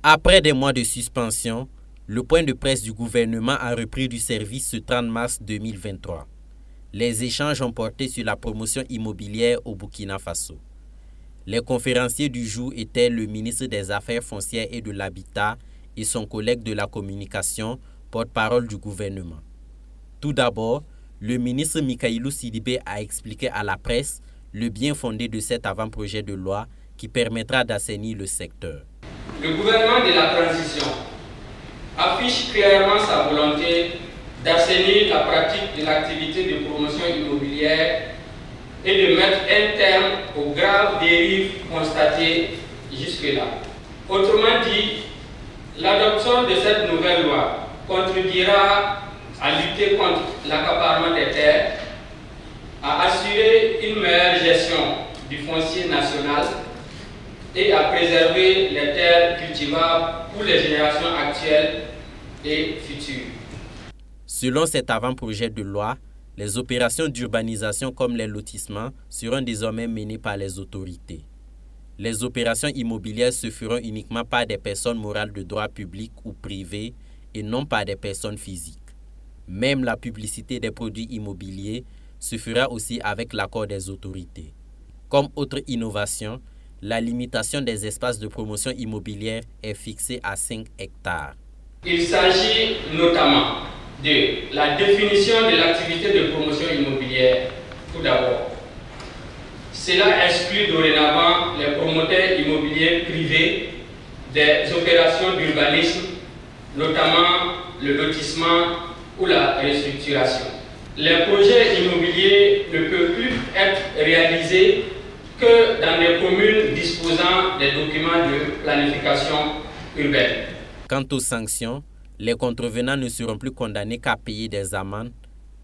Après des mois de suspension, le point de presse du gouvernement a repris du service ce 30 mars 2023. Les échanges ont porté sur la promotion immobilière au Burkina Faso. Les conférenciers du jour étaient le ministre des Affaires foncières et de l'Habitat et son collègue de la communication, porte-parole du gouvernement. Tout d'abord, le ministre Mikailou Sidibé a expliqué à la presse le bien fondé de cet avant-projet de loi qui permettra d'assainir le secteur. Le gouvernement de la transition affiche clairement sa volonté d'assainir la pratique de l'activité de promotion immobilière et de mettre un terme aux graves dérives constatées jusque-là. Autrement dit, l'adoption de cette nouvelle loi contribuera à lutter contre l'accaparement des terres, à assurer une meilleure gestion du foncier national et à préserver les terres cultivables pour les générations actuelles et futures. Selon cet avant-projet de loi, les opérations d'urbanisation comme les lotissements seront désormais menées par les autorités. Les opérations immobilières se feront uniquement par des personnes morales de droit public ou privé et non par des personnes physiques. Même la publicité des produits immobiliers se fera aussi avec l'accord des autorités. Comme autre innovation, la limitation des espaces de promotion immobilière est fixée à 5 hectares. Il s'agit notamment de la définition de l'activité de promotion immobilière. Tout d'abord, cela exclut dorénavant les promoteurs immobiliers privés des opérations d'urbanisme, notamment le lotissement ou la restructuration. Les projets immobiliers ne peuvent plus être réalisés que dans des communes disposant des documents de planification urbaine. Quant aux sanctions, les contrevenants ne seront plus condamnés qu'à payer des amendes,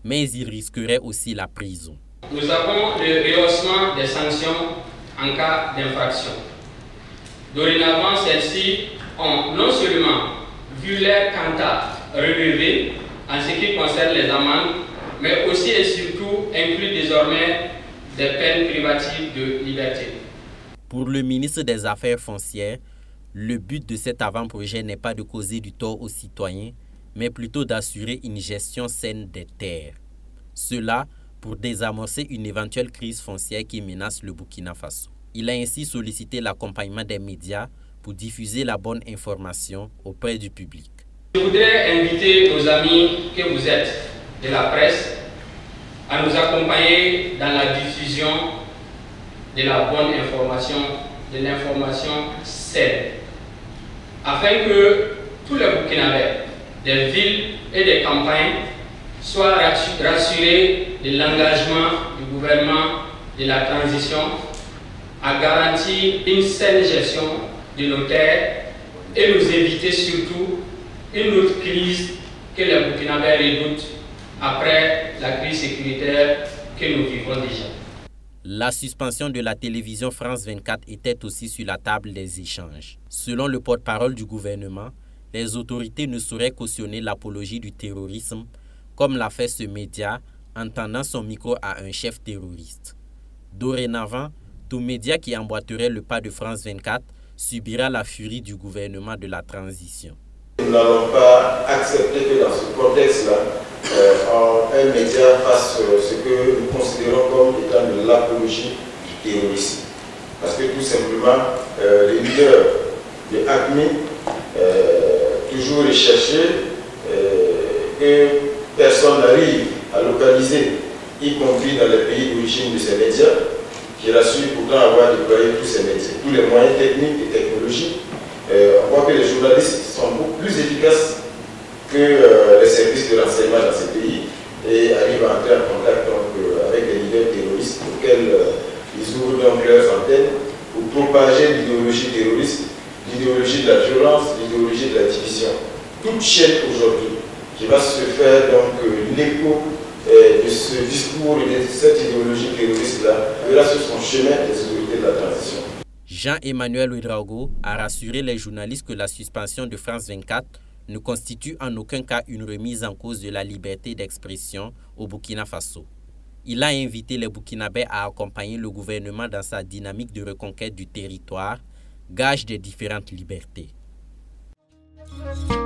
mais ils risqueraient aussi la prison. Nous avons le rehaussement des sanctions en cas d'infraction. Dorénavant, celles-ci ont non seulement vu leur quanta relevé en ce qui concerne les amendes, mais aussi et surtout inclut désormais des peines privatives de liberté. Pour le ministre des Affaires foncières, le but de cet avant-projet n'est pas de causer du tort aux citoyens, mais plutôt d'assurer une gestion saine des terres. Cela pour désamorcer une éventuelle crise foncière qui menace le Burkina Faso. Il a ainsi sollicité l'accompagnement des médias pour diffuser la bonne information auprès du public. Je voudrais inviter nos amis que vous êtes de la presse à nous accompagner dans la diffusion de la bonne information, de l'information saine, afin que tous les Burkinabés des villes et des campagnes soient rassurés de l'engagement du gouvernement de la transition à garantir une saine gestion de nos terres et nous éviter surtout une autre crise que les Burkinabés redoutent après la crise sécuritaire que nous vivons déjà. La suspension de la télévision France 24 était aussi sur la table des échanges. Selon le porte-parole du gouvernement, les autorités ne sauraient cautionner l'apologie du terrorisme, comme l'a fait ce média en tendant son micro à un chef terroriste. Dorénavant, tout média qui emboîterait le pas de France 24 subira la furie du gouvernement de la transition. Nous n'allons pas accepter que dans ce contexte-là, un média fasse ce que nous considérons comme étant de l'apologie du terrorisme. Parce que tout simplement, les leaders de ACMI, toujours recherchés, que personne n'arrive à localiser, y compris dans les pays d'origine de ces médias, qui rassurent pourtant avoir déployé tous les moyens techniques et technologiques. On voit que les journalistes sont beaucoup plus efficaces que les services de renseignement dans ces pays et arrivent à entrer en contact avec les leaders terroristes auxquels ils ouvrent donc leurs antennes pour propager l'idéologie terroriste, l'idéologie de la violence, l'idéologie de la division. Toute chaîne aujourd'hui qui va se faire donc l'écho de ce discours et de cette idéologie terroriste-là verra sur son chemin des autorités de la transition. Jean-Emmanuel Ouedraogo a rassuré les journalistes que la suspension de France 24 ne constitue en aucun cas une remise en cause de la liberté d'expression au Burkina Faso. Il a invité les Burkinabés à accompagner le gouvernement dans sa dynamique de reconquête du territoire, gage des différentes libertés. Merci.